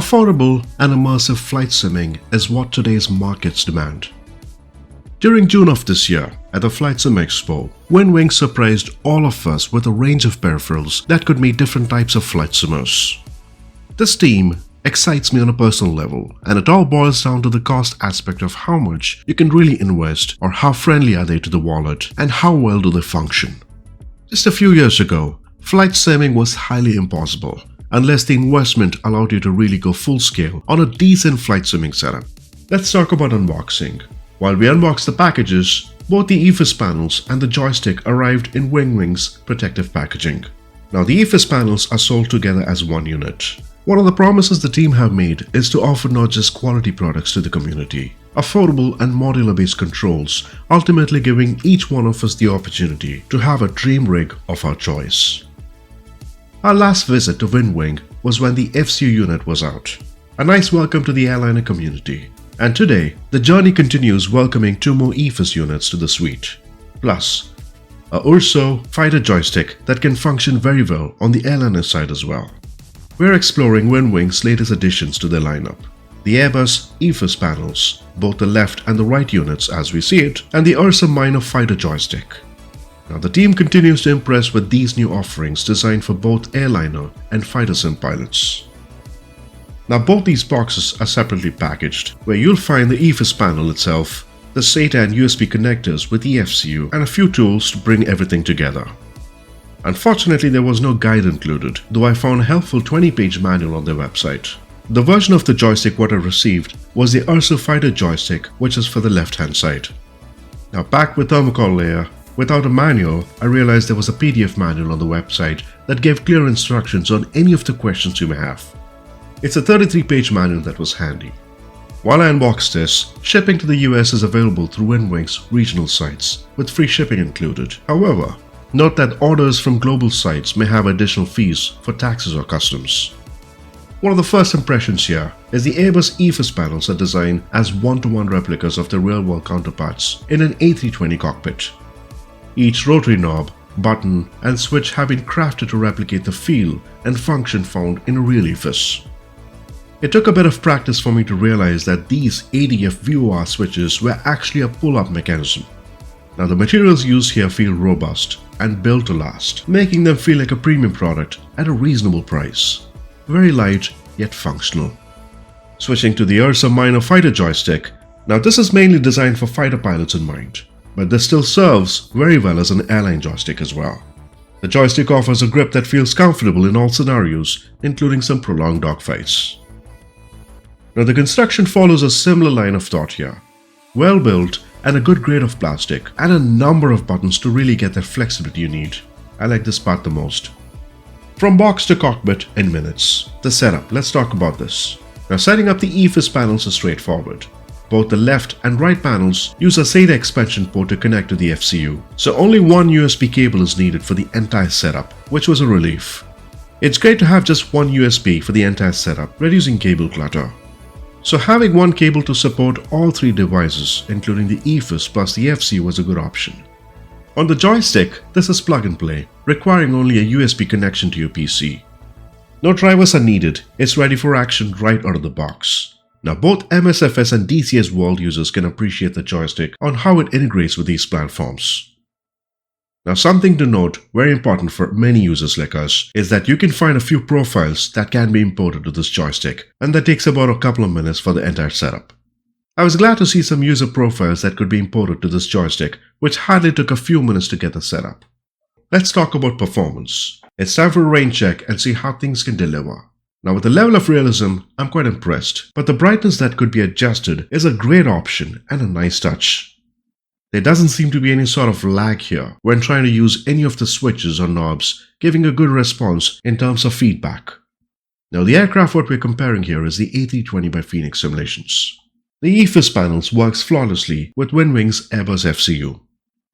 Affordable and immersive flight simming is what today's markets demand. During June of this year, at the Flight Sim Expo, WinWing surprised all of us with a range of peripherals that could meet different types of flight simmers. This team excites me on a personal level, and it all boils down to the cost aspect of how much you can really invest, or how friendly are they to the wallet, and how well do they function. Just a few years ago, flight simming was highly impossible unless the investment allowed you to really go full scale on a decent flight simming setup. Let's talk about unboxing. While we unbox the packages, both the EFIS panels and the joystick arrived in WinWing's protective packaging. Now the EFIS panels are sold together as one unit. One of the promises the team have made is to offer not just quality products to the community, affordable and modular-based controls, ultimately giving each one of us the opportunity to have a dream rig of our choice. Our last visit to WinWing was when the FCU unit was out. A nice welcome to the airliner community. And today, the journey continues, welcoming 2 more EFIS units to the suite. Plus, a URSA Fighter Joystick that can function very well on the airliner side as well. We're exploring WinWing's latest additions to their lineup. The Airbus EFIS Panels, both the left and the right units as we see it, and the URSA MINOR Fighter Joystick. Now the team continues to impress with these new offerings designed for both airliner and fighter sim pilots. Now both these boxes are separately packaged, where you'll find the EFIS panel itself, the SATA and USB connectors with eFCU, and a few tools to bring everything together. Unfortunately, there was no guide included, though I found a helpful 20-page manual on their website. The version of the joystick what I received was the URSA Fighter Joystick, which is for the left-hand side. Now packed with thermocol layer, without a manual, I realized there was a PDF manual on the website that gave clear instructions on any of the questions you may have. It's a 33-page manual that was handy. While I unboxed this, shipping to the US is available through WinWing's regional sites, with free shipping included. However, note that orders from global sites may have additional fees for taxes or customs. One of the first impressions here is the Airbus EFIS panels are designed as one-to-one replicas of their real-world counterparts in an A320 cockpit. Each rotary knob, button, and switch have been crafted to replicate the feel and function found in a real EFIS. It took a bit of practice for me to realize that these ADF VOR switches were actually a pull-up mechanism. Now the materials used here feel robust and built to last, making them feel like a premium product at a reasonable price. Very light yet functional. Switching to the URSA MINOR Fighter Joystick, now this is mainly designed for fighter pilots in mind, but this still serves very well as an airline joystick as well. The joystick offers a grip that feels comfortable in all scenarios, including some prolonged dogfights. Now the construction follows a similar line of thought here. Well built and a good grade of plastic, and a number of buttons to really get that flexibility you need. I like this part the most. From box to cockpit in minutes. The setup, let's talk about this. Now setting up the EFIS panels is straightforward. Both the left and right panels use a SATA expansion port to connect to the FCU, so only one USB cable is needed for the entire setup, which was a relief. It's great to have just one USB for the entire setup, reducing cable clutter. So having one cable to support all 3 devices, including the EFIS plus the FCU, was a good option. On the joystick, this is plug and play, requiring only a USB connection to your PC. No drivers are needed, it's ready for action right out of the box. Now both MSFS and DCS World users can appreciate the joystick on how it integrates with these platforms. Now something to note, very important for many users like us, is that you can find a few profiles that can be imported to this joystick, and that takes about a couple of minutes for the entire setup. I was glad to see some user profiles that could be imported to this joystick, which hardly took a few minutes to get the setup. Let's talk about performance. It's time for a rain check and see how things can deliver. Now with the level of realism, I'm quite impressed, but the brightness that could be adjusted is a great option and a nice touch. There doesn't seem to be any sort of lag here when trying to use any of the switches or knobs, giving a good response in terms of feedback. Now the aircraft what we're comparing here is the A320 by Phoenix Simulations. The EFIS panels works flawlessly with WinWing's Airbus FCU.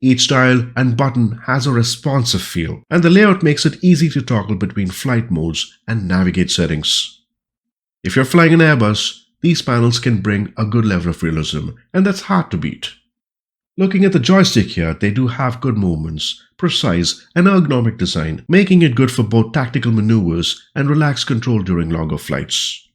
Each dial and button has a responsive feel, and the layout makes it easy to toggle between flight modes and navigate settings. If you're flying an Airbus, these panels can bring a good level of realism, and that's hard to beat. Looking at the joystick here, they do have good movements, precise and ergonomic design, making it good for both tactical maneuvers and relaxed control during longer flights.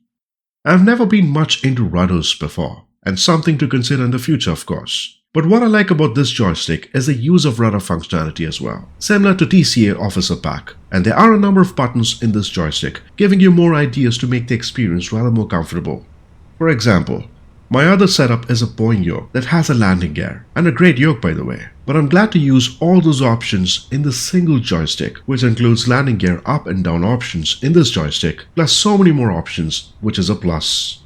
I've never been much into rudders before, and something to consider in the future of course. But what I like about this joystick is the use of rudder functionality as well, similar to TCA Officer Pack, and there are a number of buttons in this joystick, giving you more ideas to make the experience rather more comfortable. For example, my other setup is a Boeing yoke that has a landing gear, and a great yoke by the way, but I'm glad to use all those options in this single joystick, which includes landing gear up and down options in this joystick, plus so many more options, which is a plus.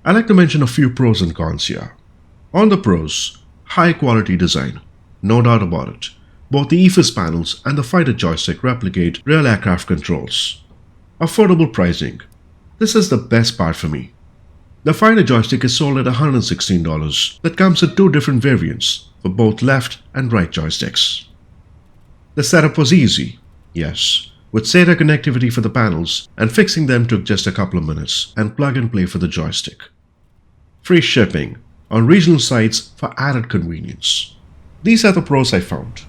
I'd like to mention a few pros and cons here. On the pros, high quality design, no doubt about it. Both the EFIS panels and the fighter joystick replicate real aircraft controls. Affordable pricing. This is the best part for me. The fighter joystick is sold at $116 that comes in two different variants for both left and right joysticks. The setup was easy, yes, with SATA connectivity for the panels, and fixing them took just a couple of minutes, and plug and play for the joystick. Free shipping on regional sites for added convenience. These are the pros I found.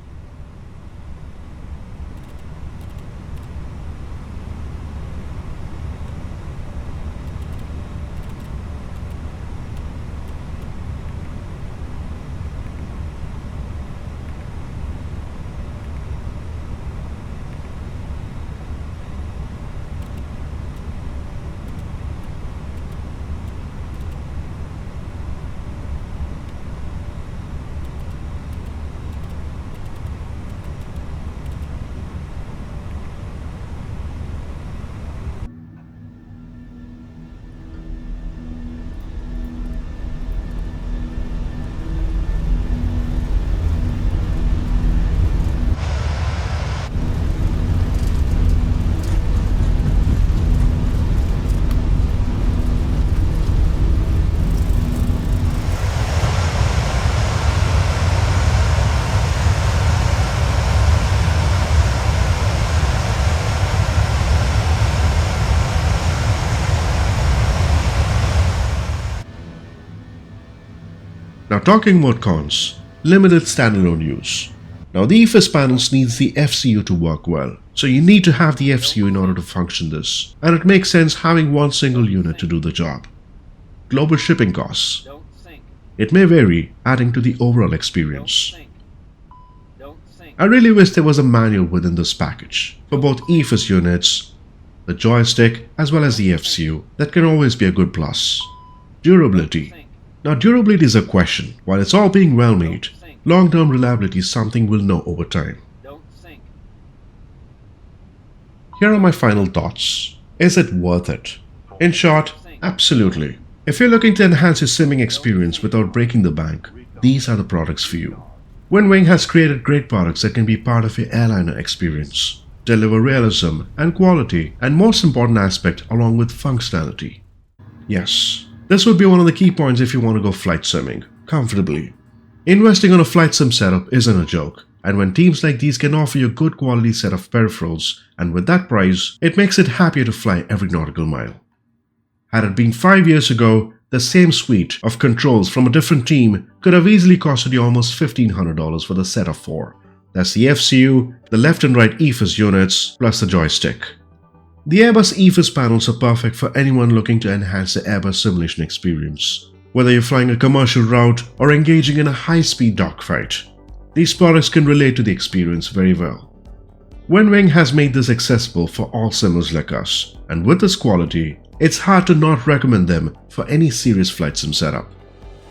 Now talking about cons, limited standalone use. Now the EFIS panels needs the FCU to work well, so you need to have the FCU in order to function this, and it makes sense having one single unit to do the job. Global shipping costs. It may vary, adding to the overall experience. I really wish there was a manual within this package for both EFIS units, the joystick as well as the FCU. That can always be a good plus. Durability. Now durability is a question. While it's all being well made, long-term reliability is something we'll know over time. Here are my final thoughts. Is it worth it? In short, absolutely. If you're looking to enhance your simming experience without breaking the bank, these are the products for you. WinWing has created great products that can be part of your airliner experience, deliver realism and quality, and most important aspect, along with functionality. Yes, this would be one of the key points if you want to go flight simming comfortably. Investing on a flight sim setup isn't a joke, and when teams like these can offer you a good quality set of peripherals, and with that price, it makes it happier to fly every nautical mile. Had it been 5 years ago, the same suite of controls from a different team could have easily costed you almost $1,500 for the set of 4. That's the FCU, the left and right EFIS units, plus the joystick. The Airbus EFIS panels are perfect for anyone looking to enhance the Airbus simulation experience, whether you're flying a commercial route or engaging in a high-speed dogfight. These products can relate to the experience very well. WinWing has made this accessible for all simmers like us, and with this quality, it's hard to not recommend them for any serious flight sim setup.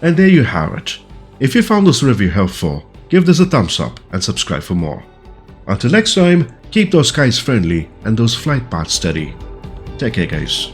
And there you have it. If you found this review helpful, give this a thumbs up and subscribe for more. Until next time, keep those skies friendly and those flight paths steady. Take care, guys.